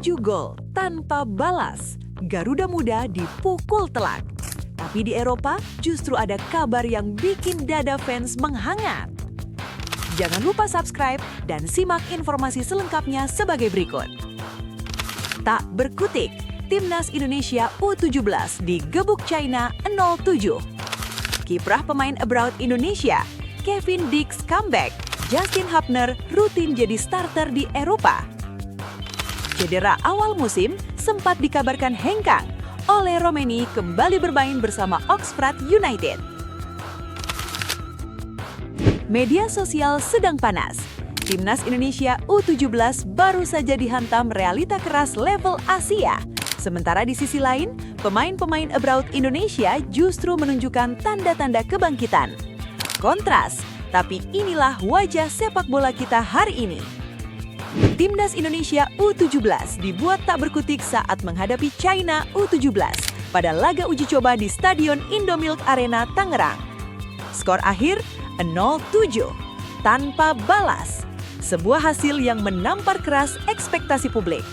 7 gol tanpa balas. Garuda Muda dipukul telak. Tapi di Eropa justru ada kabar yang bikin dada fans menghangat. Jangan lupa subscribe dan simak informasi selengkapnya sebagai berikut. Tak berkutik, Timnas Indonesia U17 digebuk China 0-7. Kiprah pemain abroad Indonesia, Kevin Dix comeback, Justin Hubner rutin jadi starter di Eropa. Cedera awal musim sempat dikabarkan hengkang, Ole Romeni kembali bermain bersama Oxford United. Media sosial sedang panas. Timnas Indonesia U17 baru saja dihantam realita keras level Asia. Sementara di sisi lain, pemain-pemain abroad Indonesia justru menunjukkan tanda-tanda kebangkitan. Kontras, tapi inilah wajah sepak bola kita hari ini. Timnas Indonesia U17 dibuat tak berkutik saat menghadapi China U17 pada laga uji coba di Stadion Indomilk Arena Tangerang. Skor akhir 0-7, tanpa balas. Sebuah hasil yang menampar keras ekspektasi publik.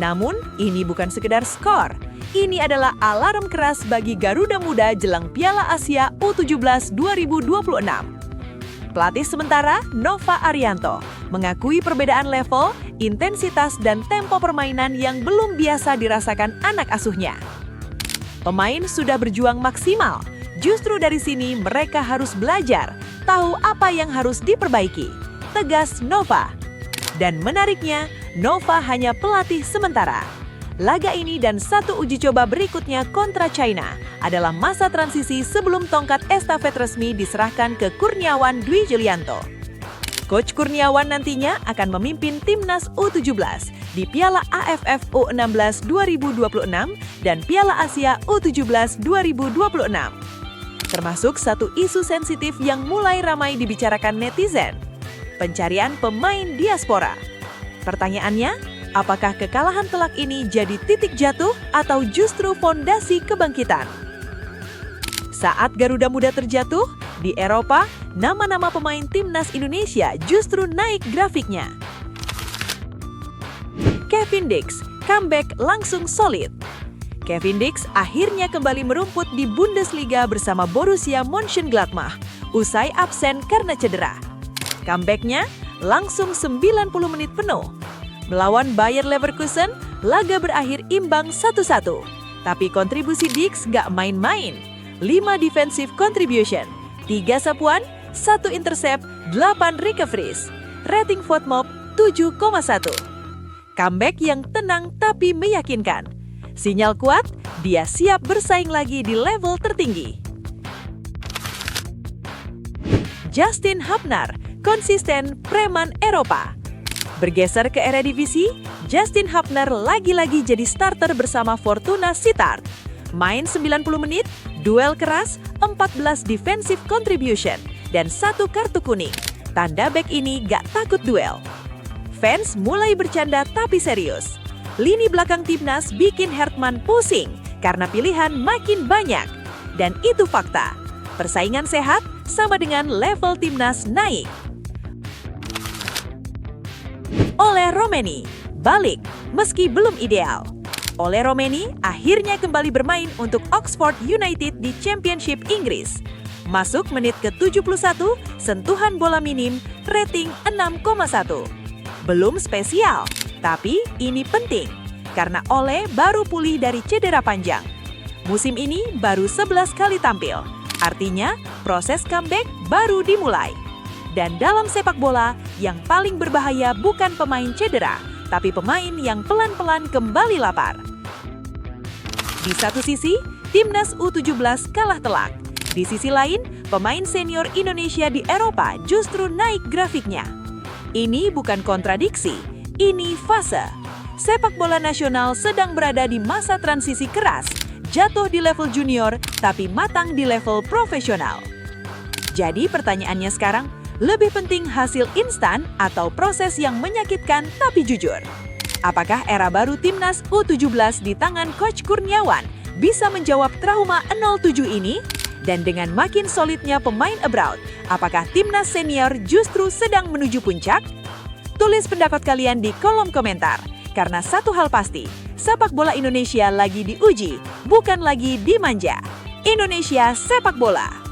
Namun, ini bukan sekedar skor. Ini adalah alarm keras bagi Garuda Muda jelang Piala Asia U17 2026. Pelatih sementara Nova Arianto mengakui perbedaan level, intensitas, dan tempo permainan yang belum biasa dirasakan anak asuhnya. Pemain sudah berjuang maksimal, justru dari sini mereka harus belajar, tahu apa yang harus diperbaiki, tegas Nova. Dan menariknya, Nova hanya pelatih sementara. Laga ini dan satu uji coba berikutnya kontra China adalah masa transisi sebelum tongkat estafet resmi diserahkan ke Kurniawan Dwi Julianto. Coach Kurniawan nantinya akan memimpin Timnas U17 di Piala AFF U16 2026 dan Piala Asia U17 2026. Termasuk satu isu sensitif yang mulai ramai dibicarakan netizen, pencarian pemain diaspora. Pertanyaannya, apakah kekalahan telak ini jadi titik jatuh atau justru fondasi kebangkitan? Saat Garuda Muda terjatuh, di Eropa, nama-nama pemain Timnas Indonesia justru naik grafiknya. Kevin Dix, comeback langsung solid. Kevin Dix akhirnya kembali merumput di Bundesliga bersama Borussia Mönchengladbach, usai absen karena cedera. Comeback-nya langsung 90 menit penuh. Melawan Bayer Leverkusen, laga berakhir imbang 1-1. Tapi kontribusi Dix gak main-main. 5 defensive contribution, 3 sapuan, 1 intercept, 8 recoveries. Rating FOTMOB 7,1. Comeback yang tenang tapi meyakinkan. Sinyal kuat, dia siap bersaing lagi di level tertinggi. Justin Hubner, konsisten preman Eropa. Bergeser ke Eredivisie, Justin Hubner lagi-lagi jadi starter bersama Fortuna Sittard. Main 90 menit, duel keras, 14 defensive contribution, dan 1 kartu kuning. Tanda bek ini gak takut duel. Fans mulai bercanda tapi serius. Lini belakang Timnas bikin Hertman pusing karena pilihan makin banyak. Dan itu fakta. Persaingan sehat sama dengan level Timnas naik. Ole Romeni balik meski belum ideal. Ole Romeni akhirnya kembali bermain untuk Oxford United di Championship Inggris. Masuk menit ke-71, sentuhan bola minim, rating 6,1. Belum spesial, tapi ini penting karena Ole baru pulih dari cedera panjang. Musim ini baru 11 kali tampil, artinya proses comeback baru dimulai. Dan dalam sepak bola, yang paling berbahaya bukan pemain cedera, tapi pemain yang pelan-pelan kembali lapar. Di satu sisi, Timnas U17 kalah telak. Di sisi lain, pemain senior Indonesia di Eropa justru naik grafiknya. Ini bukan kontradiksi, ini fase. Sepak bola nasional sedang berada di masa transisi keras, jatuh di level junior, tapi matang di level profesional. Jadi pertanyaannya sekarang, lebih penting hasil instan atau proses yang menyakitkan tapi jujur? Apakah era baru Timnas U17 di tangan Coach Kurniawan bisa menjawab trauma 0-7 ini? Dan dengan makin solidnya pemain abroad, apakah Timnas senior justru sedang menuju puncak? Tulis pendapat kalian di kolom komentar. Karena satu hal pasti, sepak bola Indonesia lagi diuji, bukan lagi dimanja. Indonesia Sepak Bola.